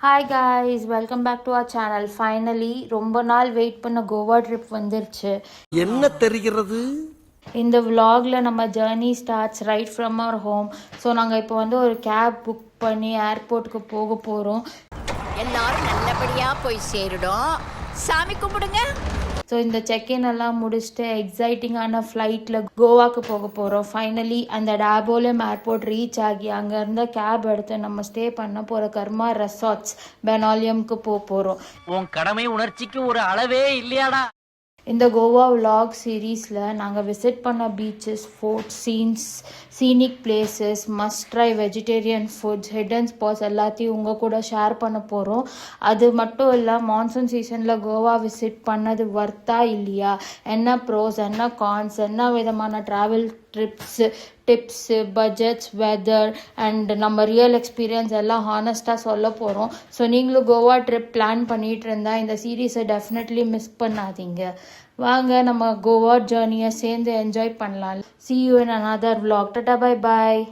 Hi guys, welcome back to our channel. Finally ரொம்ப நாள் wait பண்ண கோவா ட்ரிப் வந்துருச்சு. என்ன தெரிகிறது? இந்த vlogல நம்ம journey starts right from our home. So நாங்கள் இப்போ வந்து ஒரு கேப் புக் பண்ணி ஏர்போர்ட்டுக்கு போக போகிறோம். எல்லாரும் நல்லபடியா போய் சேருடும். சாமி கும்பிடுங்க. ஸோ இந்த செக்இன் எல்லாம் முடிச்சுட்டு எக்ஸைட்டிங்கான ஃப்ளைட்டில் கோவாக்கு போக போகிறோம். ஃபைனலி அந்த டாபோலியம் ஏர்போர்ட் ரீச் ஆகி அங்கேருந்து கேப் எடுத்து நம்ம ஸ்டே பண்ண போகிற கர்மா ரெசார்ட்ஸ் பெனாலியம்க்கு போகிறோம். உன் கடமை உணர்ச்சிக்கு ஒரு அளவே இல்லையாடா. இந்த கோவா vlog சீரீஸில் நாங்கள் விசிட் பண்ண beaches, fort scenes, scenic places, must try vegetarian foods, hidden spots எல்லாத்தையும் உங்கள் கூட ஷேர் பண்ண போகிறோம். அது மட்டும் இல்லை, மான்சூன் சீசனில் கோவா விசிட் பண்ணது வர்த்தா இல்லையா, என்ன ப்ரோஸ் என்ன கான்ஸ், என்ன விதமான travel tips, budgets, weather and நம்ம ரியல் எக்ஸ்பீரியன்ஸ் எல்லாம் ஹானஸ்ட்டாக சொல்ல போகிறோம். ஸோ நீங்களும் கோவா ட்ரிப் பிளான் பண்ணிகிட்டு இருந்தால் இந்த சீரீஸை டெஃபினெட்லி மிஸ் பண்ணாதீங்க. வாங்க நம்ம கோவா ஜேர்னியை சேர்ந்து என்ஜாய் பண்ணலாம். See you in another vlog. Tata, bye bye.